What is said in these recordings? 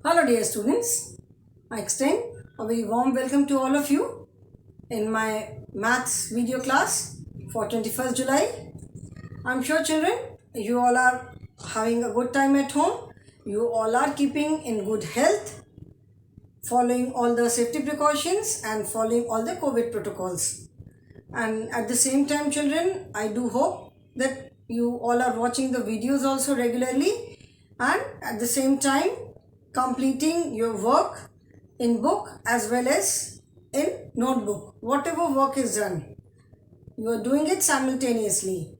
Hello dear students, I extend a very warm welcome to all of you in my maths video class for 21st July. I'm sure children, you all are having a good time at home. You all are keeping in good health, following all the safety precautions and following all the COVID protocols. And at the same time children, I do hope that you all are watching the videos also regularly and at the same time completing your work in book as well as in notebook. Whatever work is done, you are doing it simultaneously.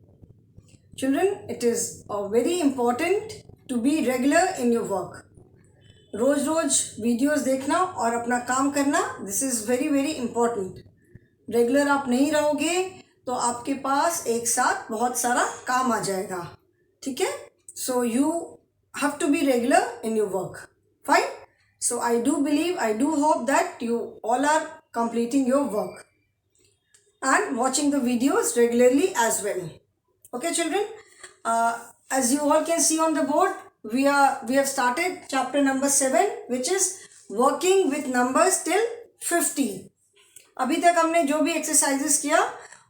Children, it is very important to be regular in your work. रोज रोज videos देखना और अपना काम करना, this is very very important. Regular आप नहीं रहोगे तो आपके पास एक साथ बहुत सारा काम आ जाएगा. ठीक है, so you have to be regular in your work. Fine. So I do believe, I do hope that you all are completing your work and watching the videos regularly as well. Okay children, as you all can see on the board, we have started chapter number 7, which is working with numbers till 50. अभी तक हमने जो भी exercises किया,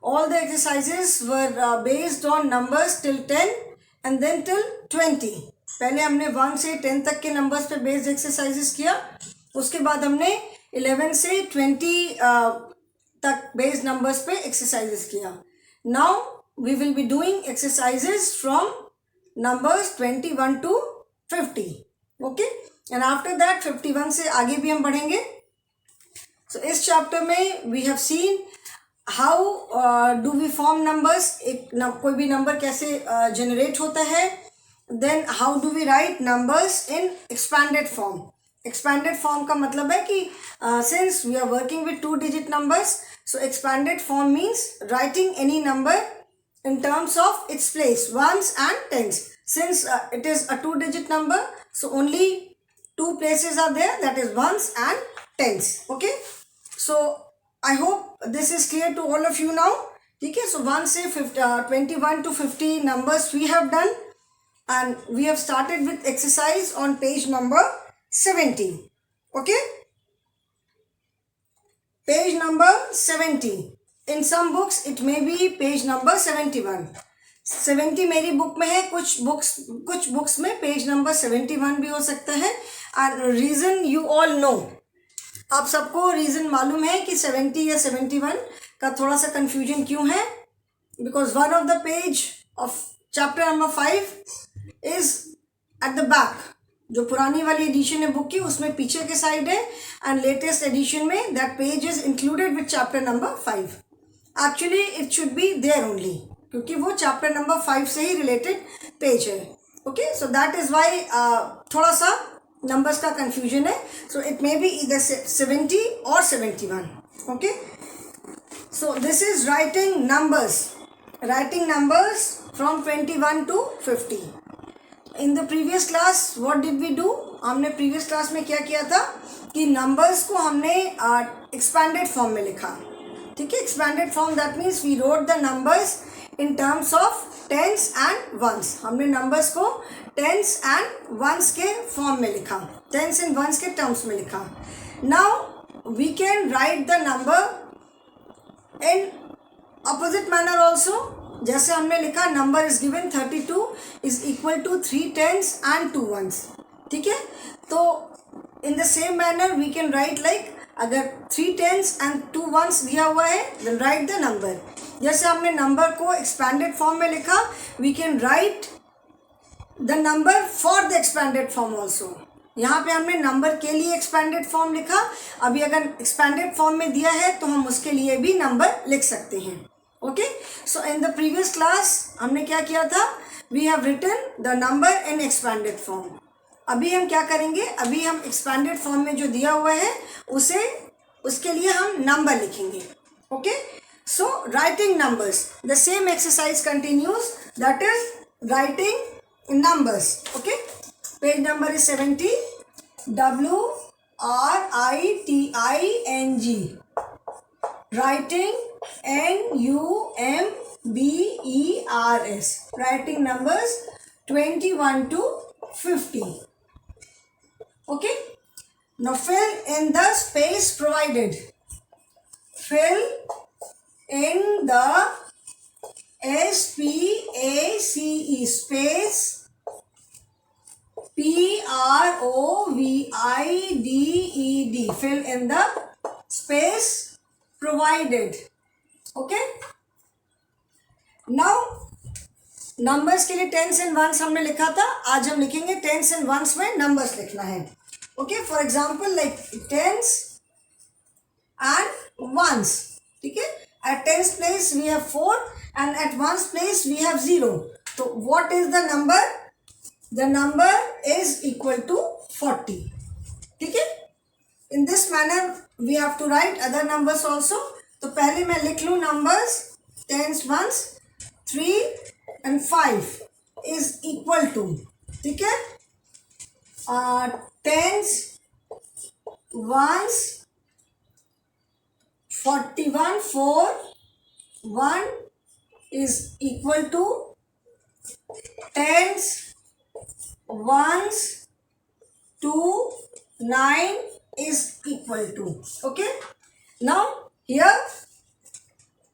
all the exercises were based on numbers till 10 and then till 20. पहले हमने 1 से 10 तक के numbers पे based exercises किया, उसके बाद हमने 11 से 20 तक based numbers पे exercises किया. Now we will be doing exercises from numbers 21 to 50. Okay, and after that 51 से आगे भी हम बढ़ेंगे. So इस chapter में we have seen how do we form numbers. कोई भी number कैसे generate होता है. Then how do we write numbers in expanded form. Expanded form का मतलब है कि since we are working with 2-digit numbers, so expanded form means writing any number in terms of its place, ones and tens. Since it is a 2-digit number, so only 2 places are there, that is ones and tens. Okay, so I hope this is clear to all of you now. Okay, so 1 से 21 to 50 numbers we have done, and we have started with exercise on page number 70. Okay, page number 70. In some books it may be page number 71. 70 मेरी book में है, कुछ books में page number 71 भी हो सकता है. And reason you all know, आप सबको रीज़न मालूम है कि 70 या 71 का थोड़ा सा कन्फ्यूजन क्यों है. Because one of the page of chapter number 5 is at the back. जो पुरानी वाली एडिशन है बुक की, उसमें पीछे के साइड है, एंड लेटेस्ट एडिशन में that page is included with chapter number 5. Actually it should be there only, क्योंकि वो चैप्टर नंबर 5 से ही रिलेटेड पेज है. Okay, so that is why थोड़ा सा नंबर्स का कंफ्यूजन है. सो इट मे बी इधर 70 और 71. Okay, so this is writing numbers from 21 to 50. In the previous class what did we do. हमने प्रीवियस क्लास में क्या किया था कि नंबर्स को हमने एक्सपैंडेड फॉर्म में लिखा. ठीक है, expanded form that means we wrote the numbers in terms of tens and ones. हमने नंबर्स को टेंस एंड वंस के फॉर्म में लिखा, टेंस एंड वंस के टर्म्स में लिखा. Now we can write the number in opposite manner also. जैसे हमने लिखा number is given 32 is equal to 3 tens and 2 ones. ठीक है, तो in the same manner we can right like, अगर 3 टेंस एंड 2 वंस दिया हुआ है देन राइट द नंबर. जैसे हमने नंबर को एक्सपैंडेड फॉर्म में लिखा, we can write the number for the expanded form also. यहाँ पे हमने नंबर के लिए एक्सपैंडेड फॉर्म लिखा. अभी अगर एक्सपैंडेड फॉर्म में दिया है तो हम उसके लिए भी नंबर लिख सकते हैं. Okay, so in the previous class हमने क्या किया था, we have written the number in expanded form. अभी हम क्या करेंगे, अभी हम एक्सपैंडेड फॉर्म में जो दिया हुआ है उसके लिए हम नंबर लिखेंगे. Okay, so writing numbers, the same exercise continues, that is writing numbers. Okay, page number is 70. WRITING, writing NUMBERS, writing numbers 21 to 50. Okay, Now fill in the space provided. Fill in the SPACE space PROVIDED. Fill in the space provided. Okay. Now numbers के लिए tense and ones हमने लिखा था, आज हम लिखेंगे tens and ones में numbers लिखना है. Okay, for example like tens and ones. ठीक है, at tens place we have 4 and at ones place we have 0. तो what is the number? The number is equal to 40. ठीक है, in this manner we have to write other numbers also. तो पहले मैं लिख लूँ numbers. Tens ones 3 and 5 is equal to. ठीक है, tens ones 41 4 1 is equal to tens ones 2 9 is equal to. Okay, now here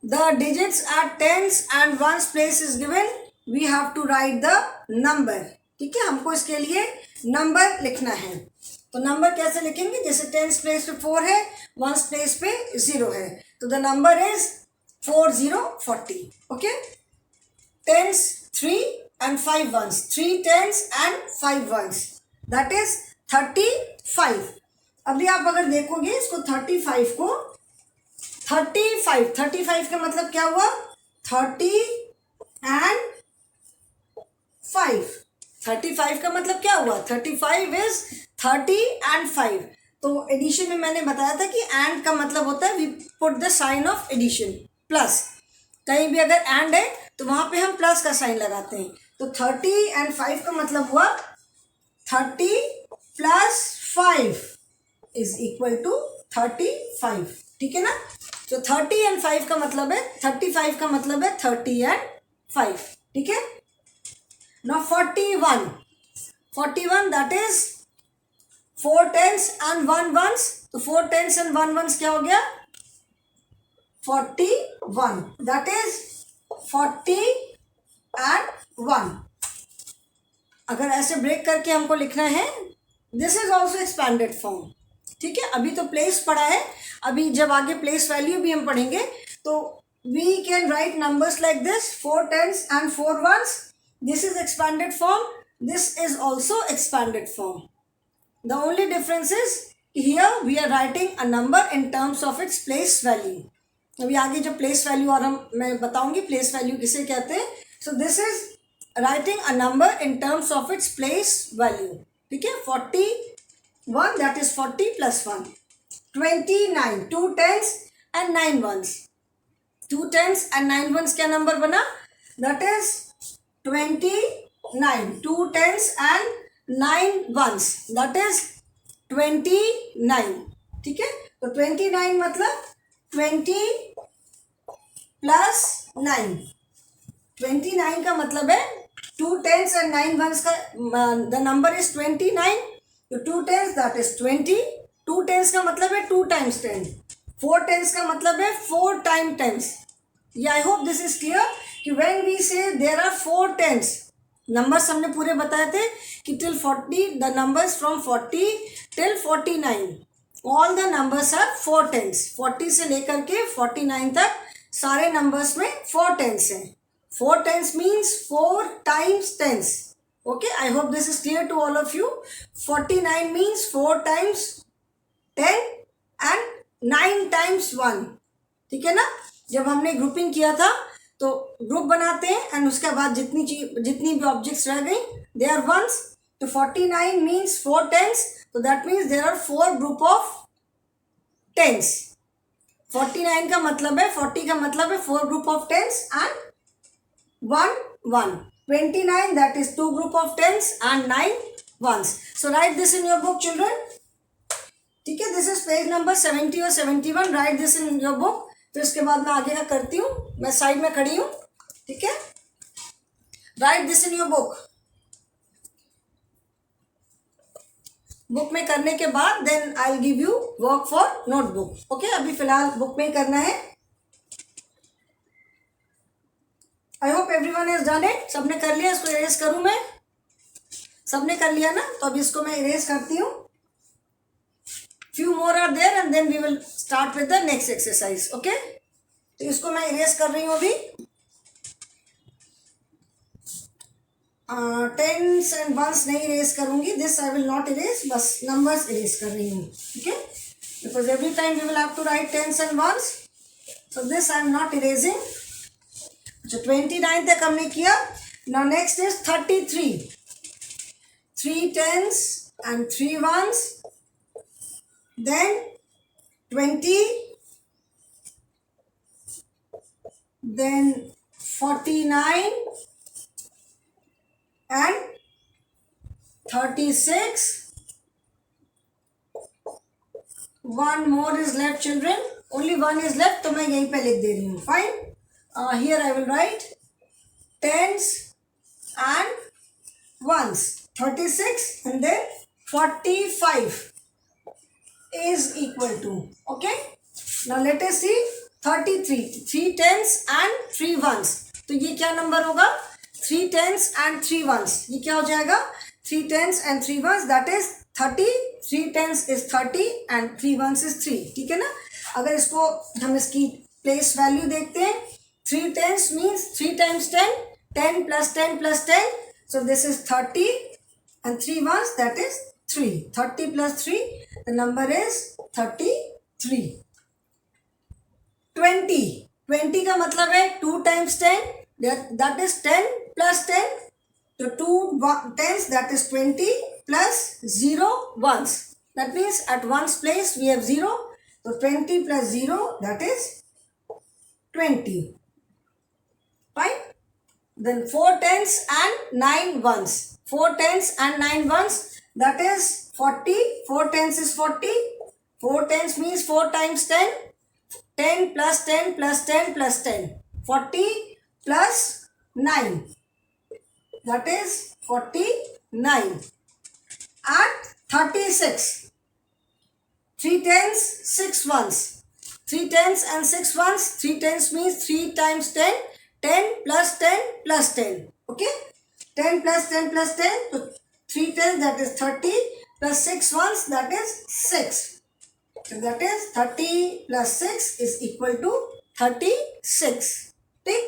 the digits at tens and ones place is given. We have to write the number. ठीक है, हमको इसके लिए number लिखना है. तो नंबर कैसे लिखेंगे? जैसे टेंस प्लेस पे 4 है, वंस प्लेस पे 0 है, तो the number is 4040. Okay, tens 3 and 5 ones, 3 tens and 5 ones, that is 35. अभी आप अगर देखोगे इसको 35 को 35 का मतलब क्या हुआ? 30 and 5. 35 का मतलब क्या हुआ? 35 इज 30 and 5. तो एडिशन में मैंने बताया था कि एंड का मतलब होता है we put the sign of addition plus. कहीं भी अगर एंड है तो वहां पे हम प्लस का साइन लगाते हैं. तो 30 and 5 का मतलब हुआ 30 plus 5 is equal to 35. ठीक है ना? तो 30 and 5 का मतलब है 35 का मतलब है 30 and 5. ठीक है. Now 41 that is 4 tens and 1 ones. तो 4 tens and 1 ones क्या हो गया? 41. that is 40 and 1. अगर ऐसे ब्रेक करके हमको लिखना है, this is also expanded form. ठीक है, अभी तो प्लेस पढ़ा है, अभी जब आगे प्लेस वैल्यू भी हम पढ़ेंगे तो we can write numbers like this 4 tens and 4 ones. This is expanded form, this is also expanded form. The only difference is here we are writing a number in terms of its place value. अभी आगे जब place value और मैं बताऊंगी place value किसे कहते हैं. So this is writing a number in terms of its place value. ठीक है, 41 that is 40 plus 1. 29, 2 tens and 9 ones. 2 tens and 9 ones क्या नंबर बना? That is 29. 2 tens and 9 ones, that is 29. ठीक है, तो 29 मतलब 20 plus 9. 29 का मतलब है 2 tens and 9 ones का the number is 29. तो 2 tens that is 20. 2 tens का मतलब है 2 times 10. 4 tens का मतलब है 4 times 10. Yeah, I hope this is clear कि when we say there are 4 tens, numbers हमने पूरे बताए थे कि till 40 the numbers from 40 till 49 all the numbers are 4 tens. 40 से लेकर के 49 तक सारे नंबर्स में 4 tens हैं. 4 tens means 4 times tens. Okay, I hope this is clear to all of you. 49 means 4 times 10 and 9 times 1. ठीक है ना? जब हमने ग्रुपिंग किया था तो ग्रुप बनाते हैं एंड उसके बाद जितनी भी ऑब्जेक्ट्स रह गई दे आर वंस. तो 49 मीन्स 4 tens, तो that means there are 4 group of tens. 49 का मतलब है 40 का मतलब है 4 group of tens and 1 1. 29 that is 2 group of tens and 9 ones. So write this in your book children. ठीक है, दिस इज पेज नंबर 70 और 71. Write this in your book. फिर उसके बाद मैं आगे का करती हूँ, मैं साइड में खड़ी हूँ. ठीक है, write this in your book. Book में करने के बाद then I will give you work for notebook. Okay, अभी फिलहाल बुक में ही करना है। I hope everyone has done it. सबने कर लिया? इसको इरेज करूं मैं? सबने कर लिया ना? तो अभी इसको मैं इरेज करती हूँ। Few more are there and then we will start with the next exercise. Okay, तो इसको मैं इरेज कर रही हूँ अभी। टेंस एंड वंस नहीं इरेज करूंगी, this I will not erase, बस नंबर्स इरेज कर रही हूँ। ठीक है, because every time we will have to write tens and ones, so this I am not erasing. अच्छा, 29 तक हमने किया। Now next is 33। 3 tens and 3 ones, then 20, then 49 and 36. One more is left, children. Only one is left, तो मैं यहीं पे लिख दे रही हूँ। Fine. Here I will write tens and ones. 36 and then 45 is equal to. Okay. Now let us see 33. 3 tens and 3 ones. तो ये क्या नंबर होगा? 3 tens and 3 ones. ये क्या हो जाएगा? 3 tens and 3 ones, that is 30. 3 tens is 30 and 3 ones is 3. ठीक है ना? अगर इसको हम इसकी प्लेस वैल्यू देखते हैं, 3 tens means 3 times 10, 10 plus 10 plus 10, so this is 30, and 3 ones, that is 3. 30 plus 3, the number is 33. 20. 20 का मतलब है 2 times 10, that is 10 plus 10, so 2 tens, that is 20 plus 0 ones, that means at ones place we have 0, so 20 plus 0, that is 20. Fine. Then 4 tens and 9 ones. 4 tens and 9 ones, that is 40. 4 tens is 40. 4 tens means 4 times 10. 10 plus 10 plus 10 plus 10. 40 plus 9. That is 49. And 36. 3 tens, 6 ones. 3 tens and 6 ones. 3 tens means 3 times 10. 10 plus 10 plus 10. Okay? 10 plus 10 plus 10. So 3 tens, that is 30. Plus 6 ones, that is 6. So that is 30 plus 6 is equal to 36. Okay?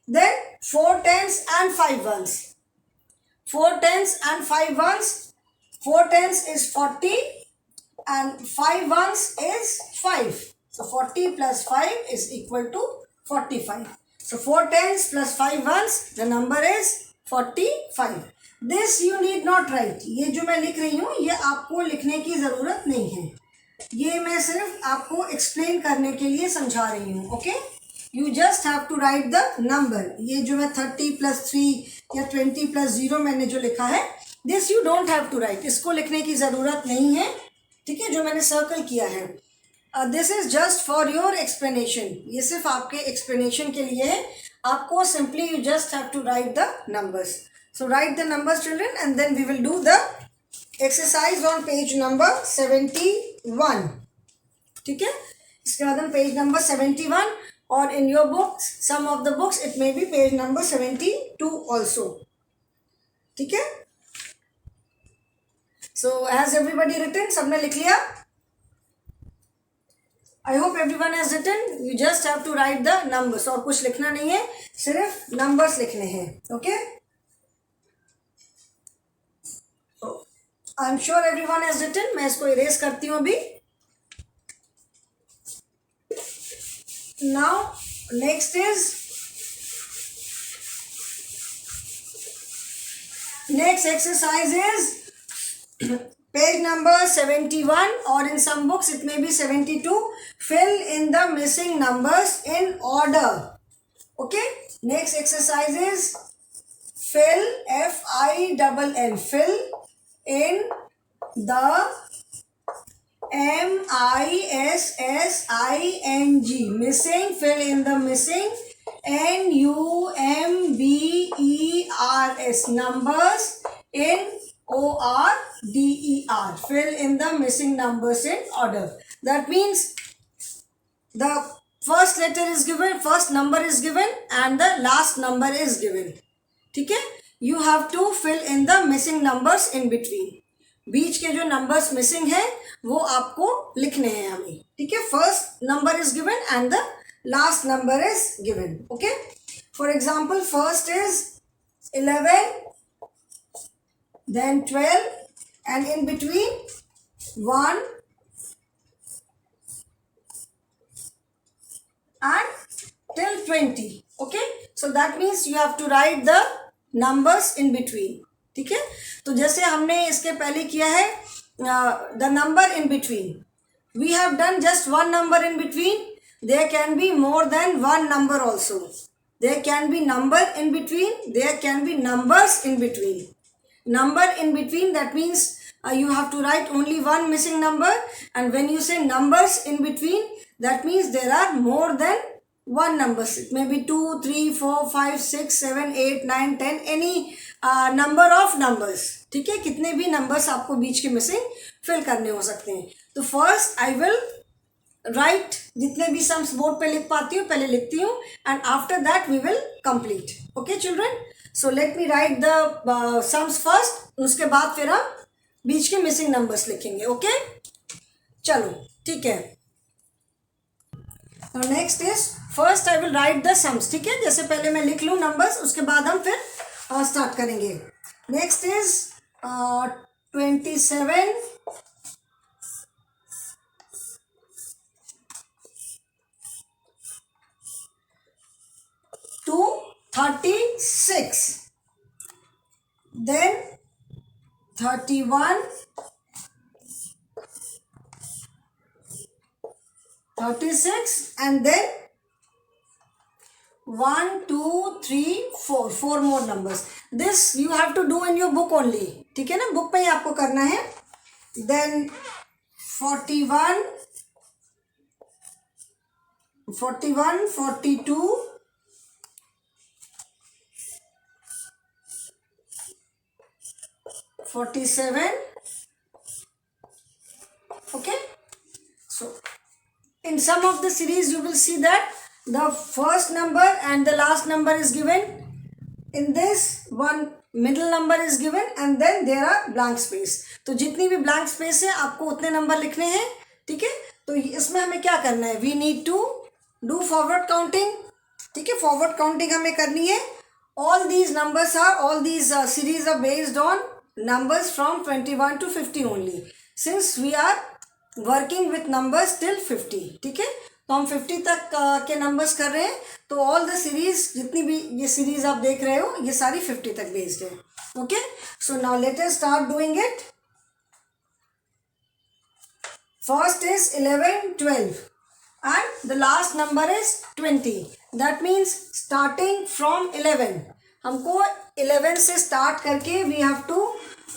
Then 4 tens and 5 ones. 4 tens and 5 ones. 4 tens is 40 and 5 ones is 5. So 40 plus 5 is equal to 45. So 4 tens plus 5 ones, the number is 45. This you need not write. ये जो मैं लिख रही हूँ, ये आपको लिखने की ज़रूरत नहीं है। ये मैं सिर्फ आपको एक्सप्लेन करने के लिए समझा रही हूँ। Okay, you just have to write the number. ये जो मैं 30 plus 3 या 20 plus 0 मैंने जो लिखा है, this you don't have to write. इसको लिखने की ज़रूरत नहीं है। ठीक है, जो मैंने सर्कल किया है, this is just for your explanation. ये सिर्फ आपके एक्सप्लेनेशन के लिए है। आपको simply you just have to write the numbers. So write the numbers children and then we will do the exercise on page number 71। ठीक है, इसके बाद हम पेज नंबर 71 और in your books, some of the books it may be page number 72 also. ठीक है, so has everybody written? सबने लिख लिया? I hope everyone has written. You just have to write the numbers. और कुछ लिखना नहीं है, सिर्फ numbers लिखने हैं. Okay? So, I'm sure everyone has written. मैं इसको erase करती हूँ अभी. Now, next is next exercise is page number 71 or in some books it may be 72. Fill in the missing numbers in order. Okay, next exercise is fill, F-I-L-L, fill in the M-I-S-S-I-N-G, missing, fill in the missing, N-U-M-B-E-R-S, numbers in O-R-D-E-R. Fill in the missing numbers in order. That means the first letter is given, first number is given and the last number is given. ठीक है, you have to fill in the missing numbers in between. बीच के जो numbers missing है वो आपको लिखने हैं हमें. ठीक है, first number is given and the last number is given. Okay, for example, first is 11, then 12 and in between 1 and till 20. Okay, so that means you have to write the numbers in between. ठीक है, तो जैसे हमने इसके पहले किया है the number in between, we have done just one number in between. There can be more than one number also. There can be number in between, there can be numbers in between. Number in between, that means you have to write only one missing number, and when you say numbers in between, that means there are more than one number. Maybe 2, 3, 4, 5, 6, 7, 8, 9, 10, any number of numbers. ठीक है, कितने भी numbers आपको बीच के missing fill करने हो सकते हैं. तो first I will write जितने भी sums board पे लिख पाती हूँ पहले लिखती हूँ, and after that we will complete. Okay children, so let me write the sums first. उसके बाद फिर हम बीच के missing numbers लिखेंगे. Okay, चलो ठीक है. Now next is first I will write the sums. ठीक है, जैसे पहले मैं लिख लूँ numbers, उसके बाद हम फिर start करेंगे. Next is 27, 36, then 31, 36 and then 1, 2, 3, 4, 4 more numbers. This you have to do in your book only. ठीक है ना, बुक पे ही आपको करना है. Then 41, 41, 42, 47. Okay, so in some of the series you will see that the first number and the last number is given. In this one middle number is given and then there are blank space. तो जितनी भी blank space है आपको उतने number लिखने हैं. ठीक है, तो इसमें हमें क्या करना है, we need to do forward counting. ठीक है, forward counting हमें करनी है. All these numbers are, all these series are based on numbers from 21 to 50 only, since we are working with numbers till 50. ठीक है, तो हम 50 तक के नंबर्स कर रहे हैं. तो ऑल द सीरीज, जितनी भी ये सीरीज आप देख रहे हो, ये सारी 50 तक बेस्ड है. Okay, so now let us start doing it. First is 11, 12 and the last number is 20. That means starting from 11, हमको 11 से स्टार्ट करके we have to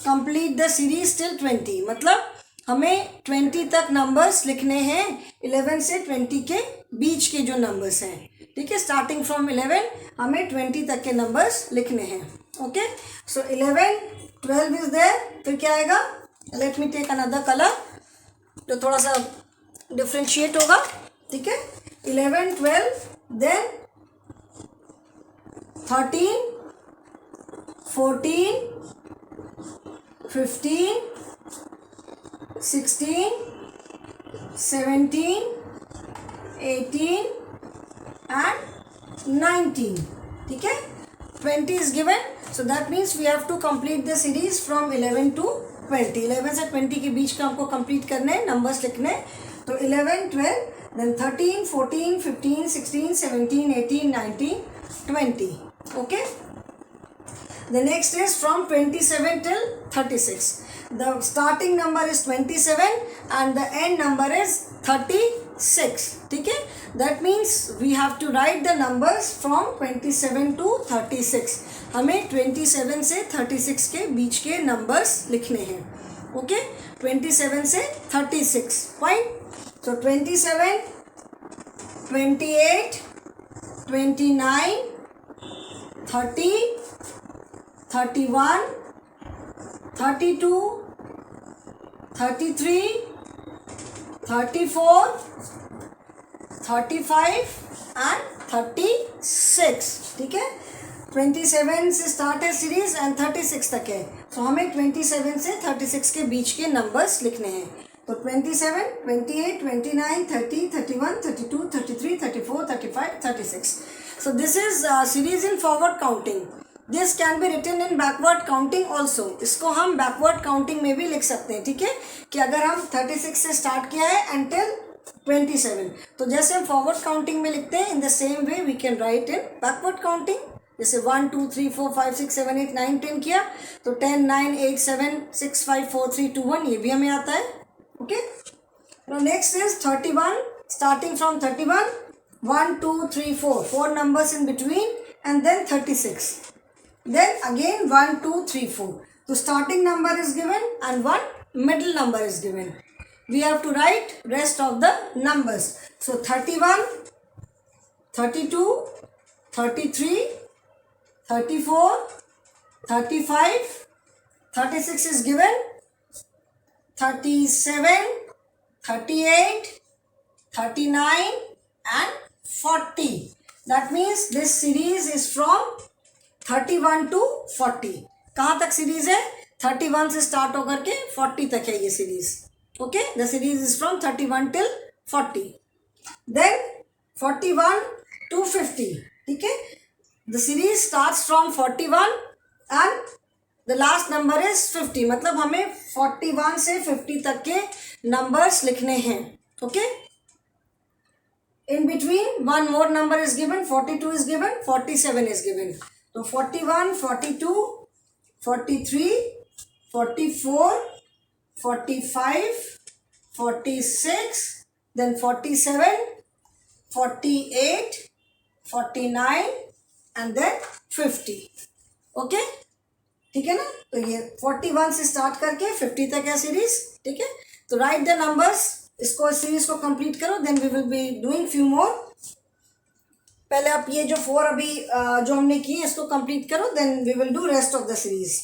complete the series till 20. मतलब हमें 20 तक नंबर्स लिखने हैं. 11 से 20 के बीच के जो नंबर्स हैं. ठीक है, स्टार्टिंग फ्रॉम 11 हमें 20 तक के नंबर्स लिखने हैं. Okay, so 11, 12 is there. फिर क्या आएगा, let me take another colour जो थोड़ा सा डिफ्रेंशिएट होगा. ठीक है, 11, 12, देन 13, 14, 15, 16, 17, 18 and 19. ठीक है, 20 is given, so that means we have to complete the series from 11 to 20. 11 से 20 के बीच का हमको complete करने हैं, numbers लिखने हैं. तो 11, 12, then 13, 14, 15, 16, 17, 18, 19, 20. Okay, the next is from 27 till 36. The starting number is 27 and the end number is 36. ठीक है, that means we have to write the numbers from 27 to 36. हमें 27 से 36 के बीच के numbers लिखने हैं. ओके, 27 से 36. फाइन. So 27, 28, 29, 30, 31, 32, 33, 34, 35 and 36. ठीक है, 27 से स्टार्ट है सीरीज एंड 36 तक है. सो हमें 27 से 36 के बीच के नंबर्स लिखने हैं. तो 27, 28, 29, 30, 31, 32, 33, 34, 35, 36. So this is series in forward counting. This can be written in backward counting also. इसको हम backward counting में भी लिख सकते हैं. ठीक है, कि अगर हम 36 से स्टार्ट किया है until 27, तो जैसे हम फॉरवर्ड काउंटिंग में लिखते हैं, in the same way we can write in backward counting. जैसे 1 2 3 4 5 6 7 8 9 10 किया, तो 10 9 8 7 6 5 4 3 2 1 ये भी हमें आता है. Okay, next is 31. Starting from 31, 1 2 3 4 numbers in between and then 36. Then again 1 2 3 4. तो starting number is given and one middle number is given. We have to write rest of the numbers. So 31, 32, 33, 34, 35, 36 is given, 37, 38, 39 and 40. That means this series is from 31 to 40. कहाँ तक series है? 31 से start होकर के 40 तक है ये series. Okay, the series is from 31 till 40. Then 41 to 50. ठीक है, the series starts from 41 and the last number is 50. मतलब हमें 41 से 50 तक के numbers लिखने हैं. Okay, in between one more number is given, 42 is given, 47 is given. तो 41, 42, 43, 44, 45, 46, then 47, 48, 49 and then 50. ओके, ठीक है ना. तो ये 41 से स्टार्ट करके 50 तक है सीरीज. ठीक है, तो राइट द नंबर्स, इसको सीरीज को कंप्लीट करो, then we will be doing few more. पहले आप ये जो 4 अभी जो हमने की इसको कंप्लीट करो, then we will do rest of the series.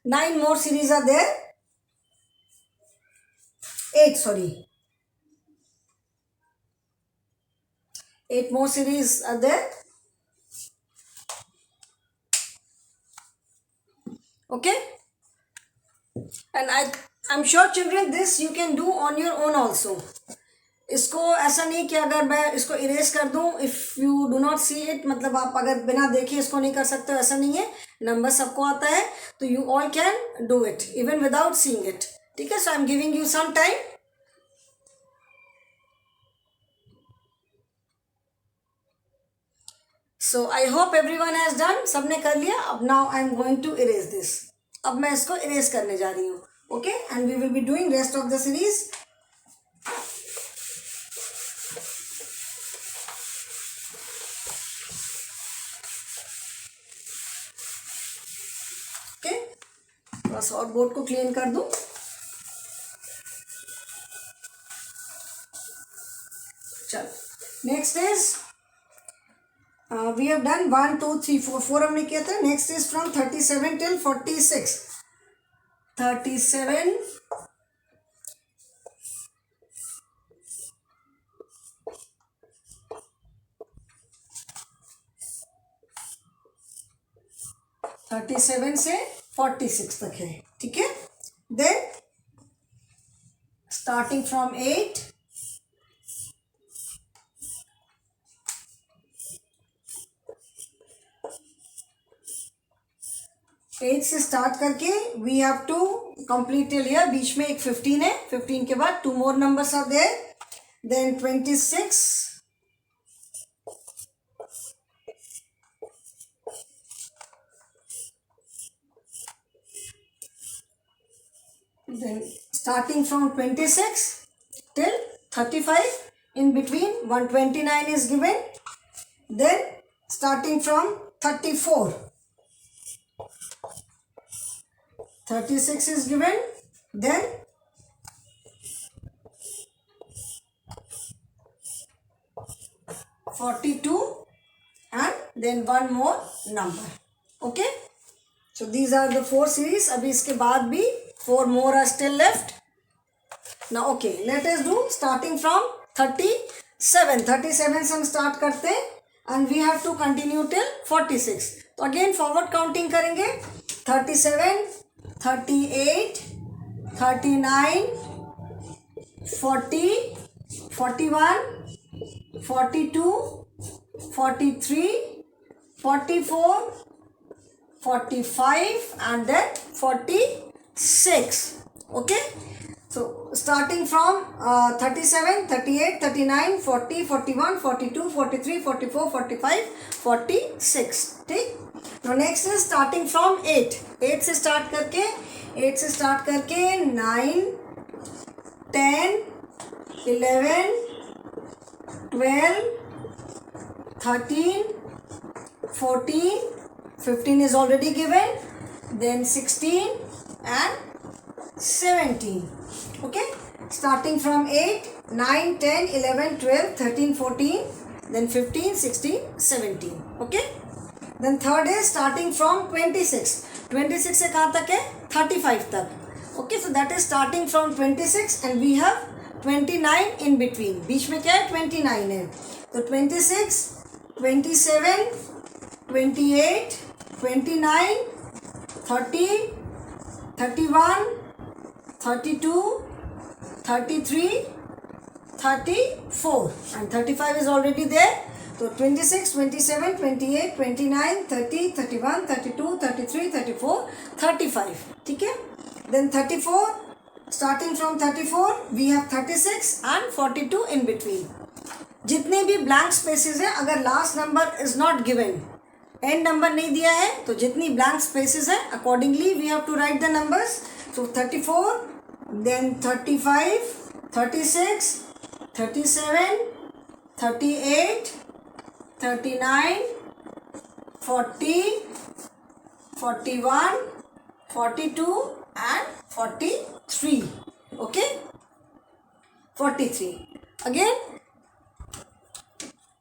9 more series are there. 8, sorry. 8 more series are there. Okay. And I'm sure children this you can do on your own also. इसको ऐसा नहीं कि अगर मैं इसको erase कर दूं, if you do not see it, मतलब आप अगर बिना देखे इसको नहीं कर सकते हो, ऐसा नहीं है. नंबर सबको आता है, तो you all can do it even without seeing it. ठीक है, so I am giving you some time. So I hope everyone has done. सबने कर लिया. अब now I am going to erase this. अब मैं इसको इरेज करने जा रही हूँ. Okay, and we will be doing rest of the series. बस और बोर्ड को क्लीन कर दूं. चलो, next is we have done 1 2 3 4 हमने किया था. Next is from 37 till 46. 37, 37 से 46 तक है. ठीक है, देन स्टार्टिंग फ्रॉम 8, 8 से स्टार्ट करके we have to complete till here. बीच में एक 15 है. 15 के बाद 2 more numbers are there. Then 26, then starting from 26 till 35, in between 129 is given. Then starting from 34, 36 is given. Then 42 and then one more number. Okay, So these are the 4 series. अभी इसके बाद भी 4 more are still left. Now okay, let us do starting from 37. 37 से हम start करते हैं and we have to continue till 46. तो again forward counting करेंगे. 37, 38, 39, 40, 41, 42, 43, 44, 45 and then 46. Okay, so starting from 37, 38, 39, 40, 41, 42, 43, 44, 45, 46. ठीक. Now next is starting from 8. 8 से start करके 9, 10, 11, 12, 13, 14, 15 is already given, then 16 and 17. Okay, starting from 8, 9, 10, 11, 12, 13, 14, then 15, 16, 17. Okay, then third is starting from 26. 26 से कहाँ तक है? 35 तक. Okay, so that is starting from 26 and we have 29 in between. बीच में क्या है? 29 है. तो 26, 27, 28, 29, 30, 31, 32, 33, 34 and 35 is already there. So 26, 27, 28, 29, 30, 31, 32, 33, 34, 35. ठीक है. Then 34, starting from 34 we have 36 and 42 in between. जितने भी blank spaces हैं, अगर last number is not given, end number नहीं दिया है, तो जितनी blank spaces हैं accordingly we have to write the numbers. So 34, then 35, 36, 37, 38, 39, 40, 41, 42 and 43. Okay, 43. Again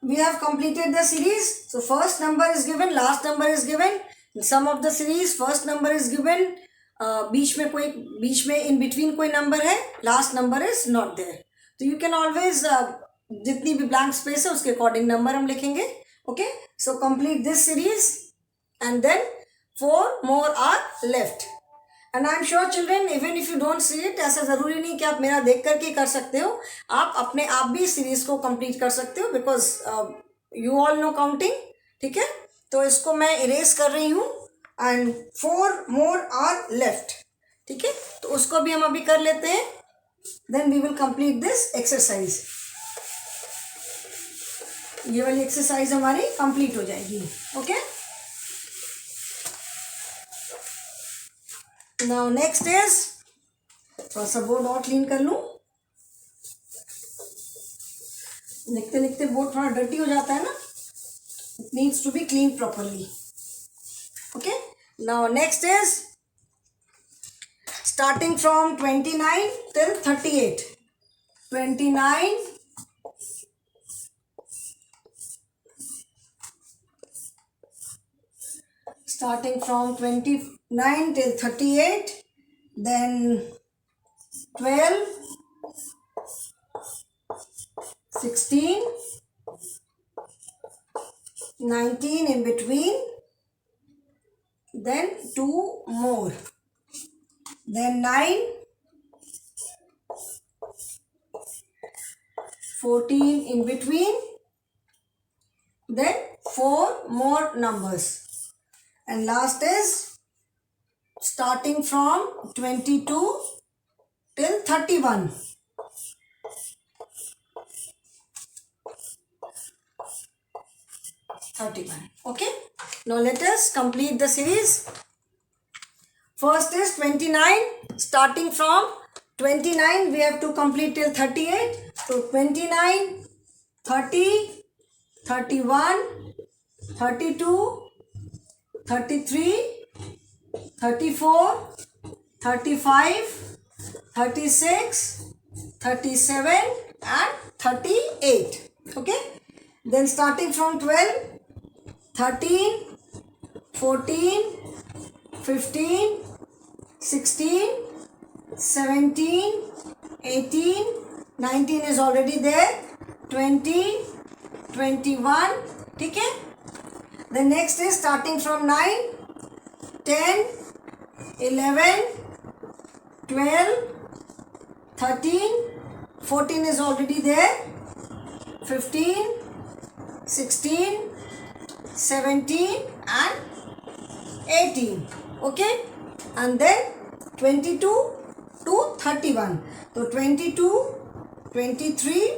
we have completed the series. So first number is given, last number is given. In some of the series first number is given, बीच में in between कोई number है, last number is not there. तो you can always जितनी भी blank space है उसके according number हम लिखेंगे. Okay, so complete this series and then 4 more are left. And I am sure children, even if you don't see it, ऐसा ज़रूरी नहीं कि आप मेरा देख करके कर सकते हो, आप अपने आप भी सीरीज को कंप्लीट कर सकते हो because you all know counting. ठीक है, तो इसको मैं इरेज कर रही हूँ and 4 more are left. ठीक है, तो उसको भी हम अभी कर लेते हैं, then we will complete this exercise. ये वाली एक्सरसाइज हमारी कंप्लीट हो जाएगी. ओके, नाउ नेक्स्ट इज, थोड़ा सा बोर्ड और क्लीन कर लूं. लिखते लिखते बोर्ड थोड़ा डर्टी हो जाता है ना, it needs to be clean properly. Okay, now next is starting from 29 till 38. 29, starting from 29 till 38, then 12, 16, 19 in between, then 2 more, then 9, 14 in between, then 4 more numbers. And last is starting from 22 till 31. Okay, now let us complete the series. First is 29. Starting from 29 we have to complete till 38. So 29, 30, 31, 32, 33, 34, 35, 36, 37 and 38. Okay, then starting from 12, 13, 14, 15, 16, 17, 18, 19 is already there, 20, 21, ठीक है. The next is starting from 9, 10, 11, 12, 13, 14 is already there, 15, 16, 17 and 18. Okay, and then 22 to 31. So 22, 23,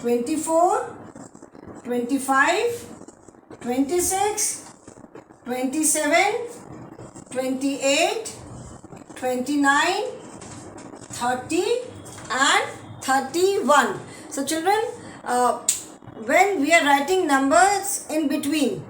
24, 25, 26, 27, 28, 29, 30 and 31. So children, when we are writing numbers in between,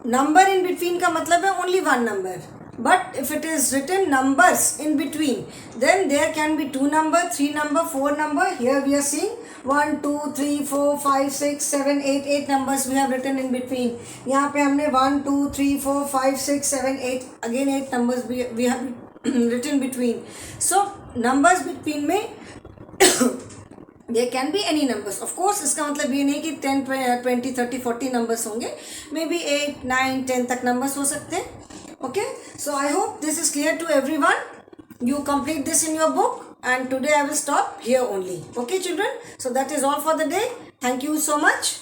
number in between का मतलब है only one number. But if it is written numbers in between, then there can be 2 number, 3 number, 4 number. Here we are seeing 1, 2, 3, 4, 5, 6, 7, 8, 8 numbers we have written in between. यहाँ पे हमने 1, 2, 3, 4, 5, 6, 7, 8, again 8 numbers we have written between. So numbers between में there can be any numbers. Of course इसका मतलब ये नहीं कि 10, 20, 30, 40 numbers होंगे. Maybe 8, 9, 10 तक numbers हो सकते हैं. Okay, so I hope this is clear to everyone. You complete this in your book, and today I will stop here only. Okay children, so that is all for the day. Thank you so much.